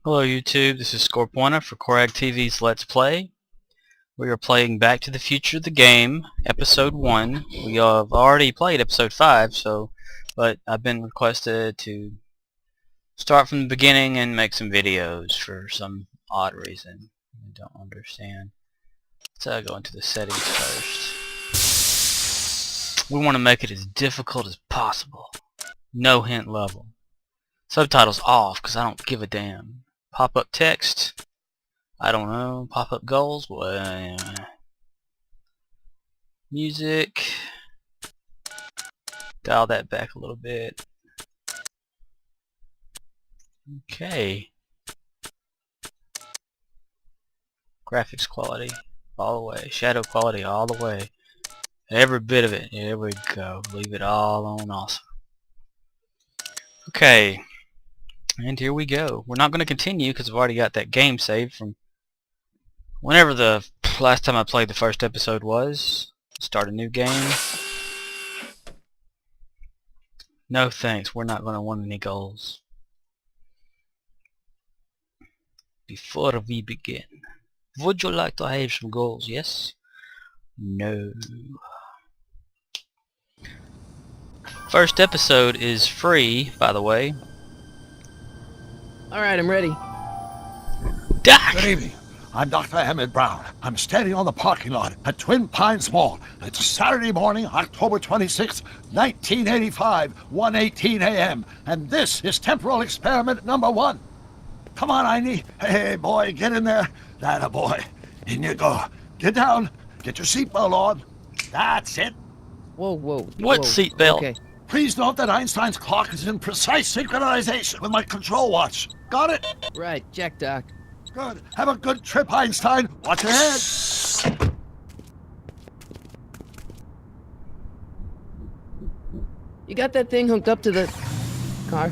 Hello YouTube, this is ScorePointer for CoreagTV's Let's Play. We are playing Back to the Future the game, Episode 1. We have already played Episode 5, but I've been requested to start from the beginning and make some videos for some odd reason. I don't understand. Let's go into the settings first. We want to make it as difficult as possible. No hint level. Subtitles off, because I don't give a damn. Pop-up text, I don't know. Pop-up goals, well, music, dial that back a little bit. Okay. Graphics quality all the way, shadow quality all the way, every bit of it. There we go. Leave it all on awesome. Okay. And here we go. We're not going to continue because I've already got that game saved from whenever the last time I played the first episode was. Start a new game. No thanks, we're not going to want any goals. Before we begin, would you like to have some goals? Yes? No. First episode is free, by the way. Alright, I'm ready. Doc! Good evening. I'm Dr. Emmett Brown. I'm standing on the parking lot at Twin Pines Mall. It's Saturday morning, October 26, 1985, 1:18 a.m. And this is temporal experiment number 1. Come on, Einie. Hey, boy, get in there. That a boy. In you go. Get down. Get your seatbelt on. That's it. Whoa. What seatbelt? Okay. Please note that Einstein's clock is in precise synchronization with my control watch. Got it? Right, check, Doc. Good. Have a good trip, Einstein. Watch your head. You got that thing hooked up to the car?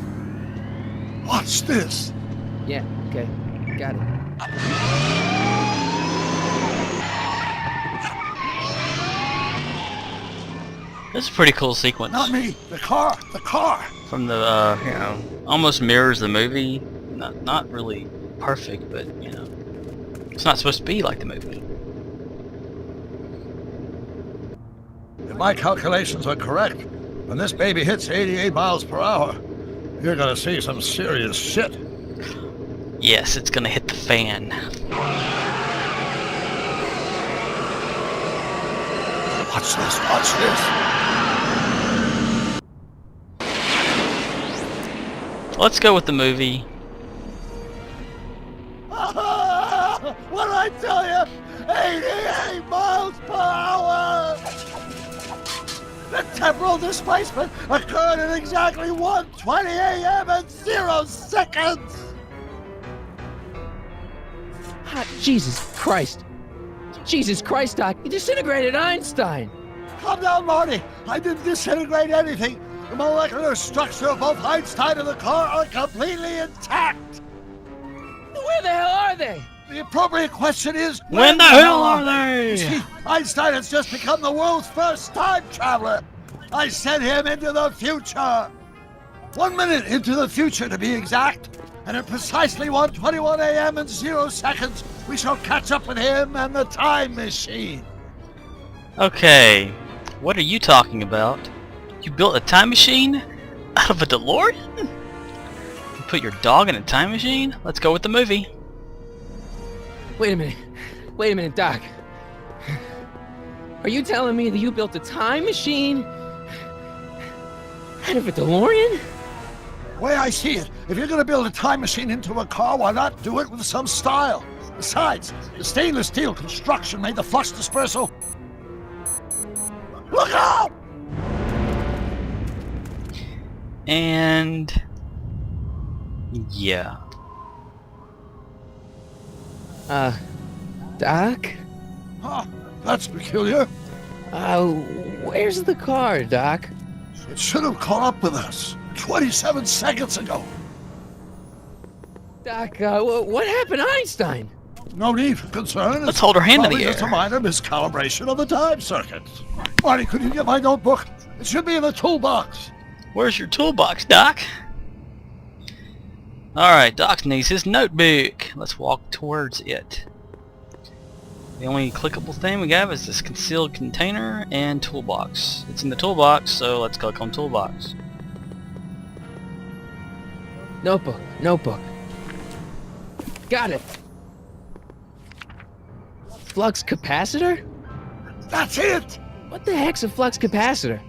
Watch this. Yeah, okay. Got it. This is a pretty cool sequence. Not me. The car. The car. From the, almost mirrors the movie. Not really perfect, but, it's not supposed to be like the movie. If my calculations are correct, when this baby hits 88 miles per hour, you're gonna see some serious shit. Yes, it's gonna hit the fan. Watch this, watch this. Let's go with the movie. What did I tell you? 88 miles per hour! The temporal displacement occurred at exactly 1:20 a.m. and 0 seconds! Ah, Jesus Christ, Doc. You disintegrated Einstein. Calm down, Marty. I didn't disintegrate anything. The molecular structure of both Einstein and the car are completely intact. Where the hell are they? The appropriate question is, When the hell are they? See, Einstein has just become the world's first time traveler. I sent him into the future. 1 minute into the future, to be exact. And at precisely 1:21 a.m. and 0 seconds, we shall catch up with him and the time machine. Okay, what are you talking about? You built a time machine? Out of a DeLorean? You put your dog in a time machine? Let's go with the movie. Wait a minute, Doc. Are you telling me that you built a time machine out of a DeLorean? The way I see it, if you're gonna build a time machine into a car, why not do it with some style? Besides, the stainless steel construction made the flux dispersal. Look out! And yeah. Doc? Huh, that's peculiar. Where's the car, Doc? It should have caught up with us 27 seconds ago. Doc, what happened to Einstein? No need for concern. Let's hold her hand in the Probably just a air. minor miscalibration of the time circuits. Marty, could you get my notebook? It should be in the toolbox. Where's your toolbox, Doc? Alright, Doc needs his notebook. Let's walk towards it. The only clickable thing we have is this concealed container and toolbox. It's in the toolbox, so let's click on toolbox. Notebook, notebook. Got it. Flux capacitor? That's it! What the heck's a flux capacitor?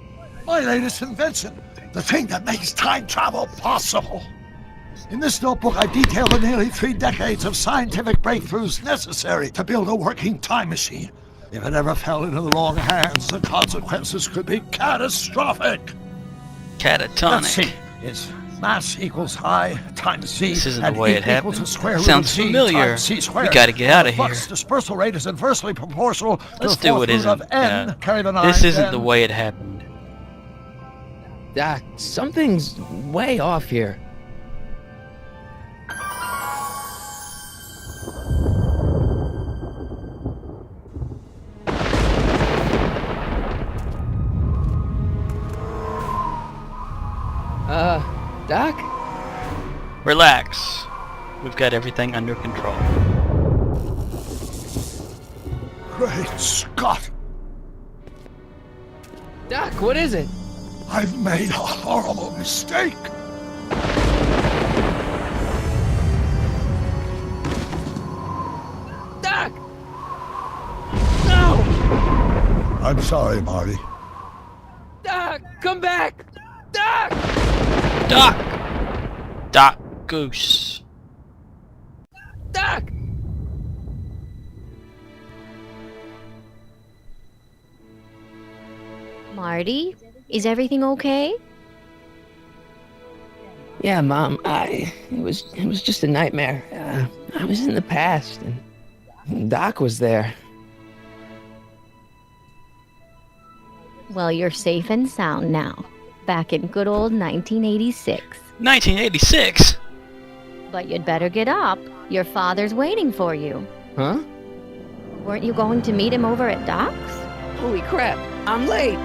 My latest invention. The thing that makes time travel possible. In this notebook, I detail the nearly 3 decades of scientific breakthroughs necessary to build a working time machine. If it ever fell into the wrong hands, the consequences could be catastrophic. Catatonic. Let's see. It's mass equals I times C. This isn't and the way E it happened. equals the square root Sounds of C familiar. times C squared. We gotta get out of The here. flux dispersal rate is inversely proportional to Let's the do fourth what root isn't. of N. Carry the 9. This isn't then. the way it happened. Doc, something's way off here. Doc? Relax. We've got everything under control. Great Scott! Doc, what is it? I've made a horrible mistake. Doc! No! I'm sorry, Marty. Doc, come back! Doc! Doc! Doc Goose. Doc! Marty, is everything okay? Yeah, Mom, it was just a nightmare. I was in the past, and Doc was there. Well, you're safe and sound now. Back in good old 1986. 1986? But you'd better get up. Your father's waiting for you. Huh? Weren't you going to meet him over at Doc's? Holy crap, I'm late!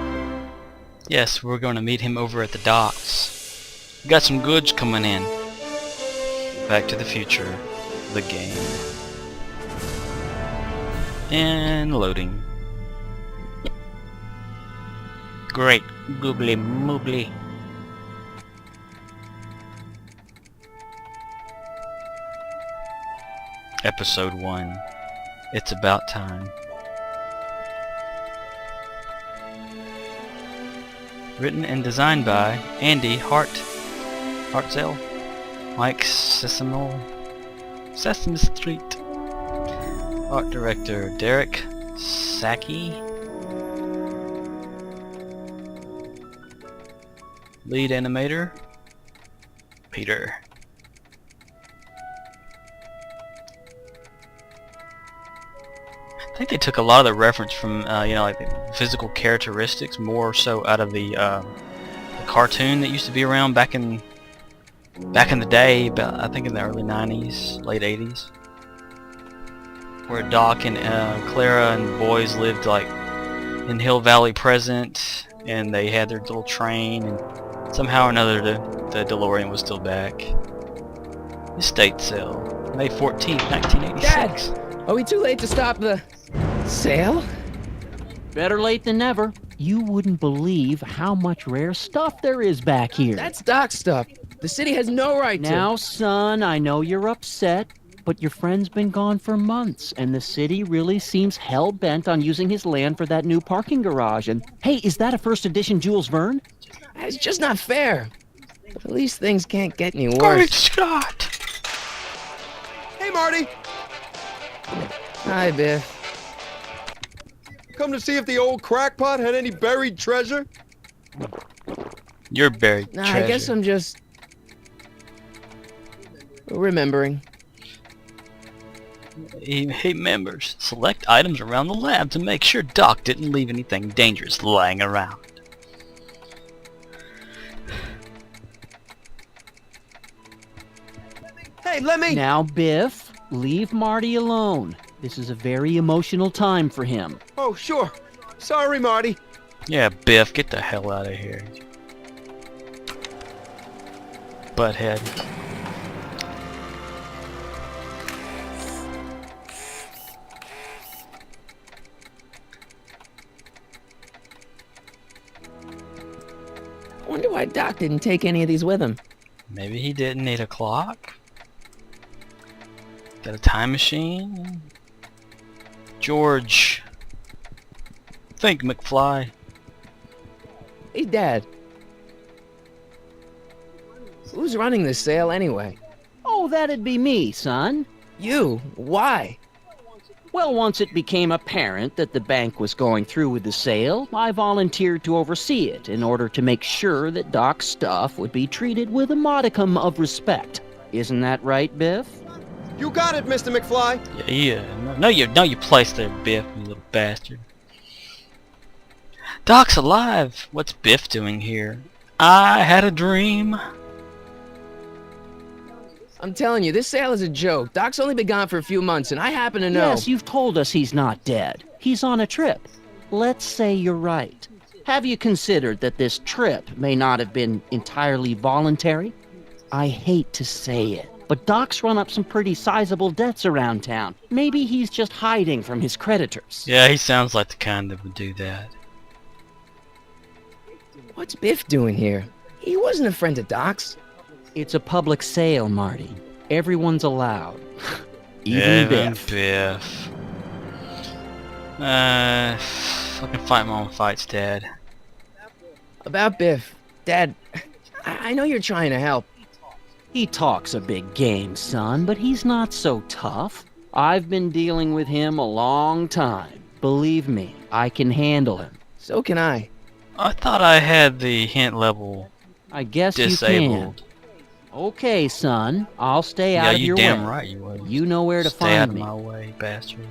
Yes, we're going to meet him over at the docks. We got some goods coming in. Back to the Future, the game. And loading. Great goobly moobly. Episode 1. It's about time. Written and designed by Andy Hartzell, Mike Sesame Street. Art director Derek Saki. Lead animator Peter. I think they took a lot of the reference from like the physical characteristics more so out of the cartoon that used to be around back in the day, about I think in the early 90s, late 80s, where Doc and Clara and the boys lived like in Hill Valley Present, and they had their little train, and somehow or another the DeLorean was still back. Estate sale, May 14th, 1986. Dad! Are we too late to stop the sale? Better late than never. You wouldn't believe how much rare stuff there is back here. That's Doc stuff. The city has no right to. Now, son, I know you're upset, but your friend's been gone for months, and the city really seems hell-bent on using his land for that new parking garage. And, hey, is that a first edition Jules Verne? It's just not fair. But at least things can't get any Great worse. Scott! Hey, Marty! Hi, Biff. Come to see if the old crackpot had any buried treasure? You're buried Nah, treasure. I guess I'm just remembering. Hey members, select items around the lab to make sure Doc didn't leave anything dangerous lying around. Hey, let me... Now, Biff, leave Marty alone. This is a very emotional time for him. Oh, sure. Sorry, Marty. Yeah, Biff, get the hell out of here. Butthead. why Doc didn't take any of these with him. Maybe he didn't need a clock. Got a time machine. George. Think, McFly. Hey, Dad. Who's running this sale anyway? Oh, that'd be me, son. You? Why? Well, once it became apparent that the bank was going through with the sale, I volunteered to oversee it in order to make sure that Doc's stuff would be treated with a modicum of respect. Isn't that right, Biff? You got it, Mr. McFly. Yeah. No, you placed there, Biff, you little bastard. Doc's alive. What's Biff doing here? I had a dream. I'm telling you, this sale is a joke. Doc's only been gone for a few months, and I happen to know... Yes, you've told us he's not dead. He's on a trip. Let's say you're right. Have you considered that this trip may not have been entirely voluntary? I hate to say it, but Doc's run up some pretty sizable debts around town. Maybe he's just hiding from his creditors. Yeah, he sounds like the kind that would do that. What's Biff doing here? He wasn't a friend of Doc's. It's a public sale, Marty. Everyone's allowed. Even Biff. Fucking fight my own fights, Dad. About Biff. Dad, I know you're trying to help. He talks a big game, son, but he's not so tough. I've been dealing with him a long time. Believe me, I can handle him. So can I. I thought I had the hint level I guess disabled. you can. Okay, son. I'll stay out of your way. Yeah, you damn right you would. You know where to Stay find out me. of my way, bastard.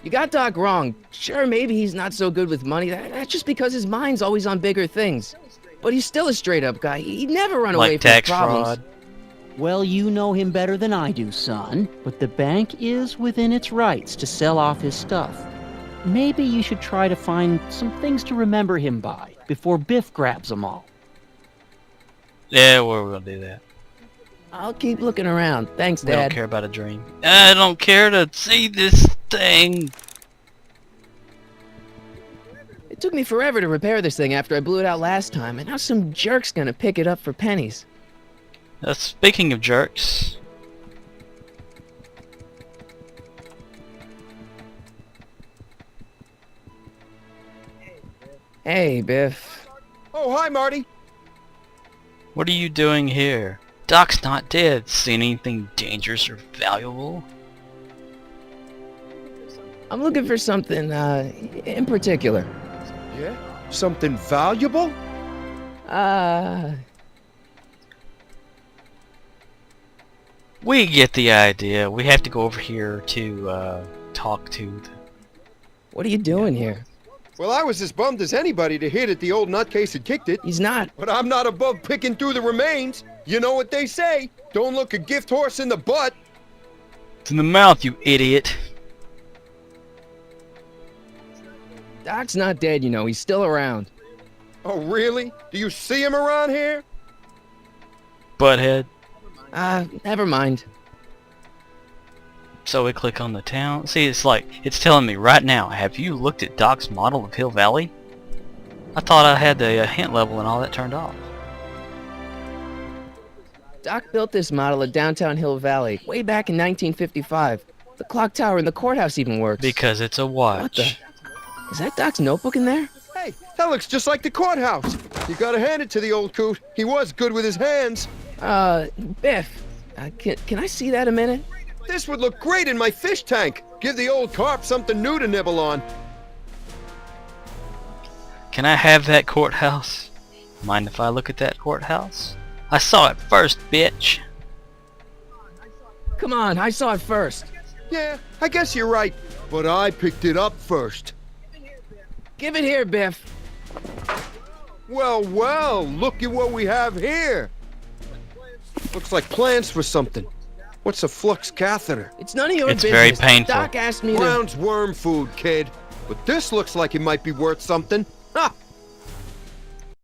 You got Doc wrong. Sure, maybe he's not so good with money. That's just because his mind's always on bigger things. But he's still a straight-up guy. He'd never run away Like from his tax problems. fraud. Well, you know him better than I do, son. But the bank is within its rights to sell off his stuff. Maybe you should try to find some things to remember him by before Biff grabs them all. Yeah, we're gonna do that. I'll keep looking around. Thanks, We don't Dad. care about a dream. I don't care to see this thing. It took me forever to repair this thing after I blew it out last time, and now some jerk's gonna pick it up for pennies. Speaking of jerks, Hey, Biff. Oh, hi, Marty. what are you doing here? Doc's not dead. Seen anything dangerous or valuable? I'm looking for something, in particular. Yeah? Something valuable? We get the idea. We have to go over here to talk to What are you doing here? Well, I was as bummed as anybody to hear that the old nutcase had kicked it. He's not. But I'm not above picking through the remains. You know what they say. Don't look a gift horse in the butt. It's in the mouth, you idiot. Doc's not dead, you know. He's still around. Oh, really? Do you see him around here? Butthead. Never mind. So we click on the town. See, it's telling me right now, have you looked at Doc's model of Hill Valley? I thought I had the hint level and all that turned off. Doc built this model at downtown Hill Valley way back in 1955. The clock tower in the courthouse even works. Because it's a watch. What the? Is that Doc's notebook in there? Hey, that looks just like the courthouse. You gotta hand it to the old coot. He was good with his hands. Biff. Can I see that a minute? This would look great in my fish tank. Give the old carp something new to nibble on. Can I have that courthouse? Mind if I look at that courthouse? I saw it first, bitch. Come on, I saw it first. Yeah, I guess you're right. But I picked it up first. Give it here, Biff. Well, well, look at what we have here. Looks like plans for something. What's a flux catheter? It's none of your It's business. very painful. Doc asked me to... Brown's worm food, kid. But this looks like it might be worth something. Ha!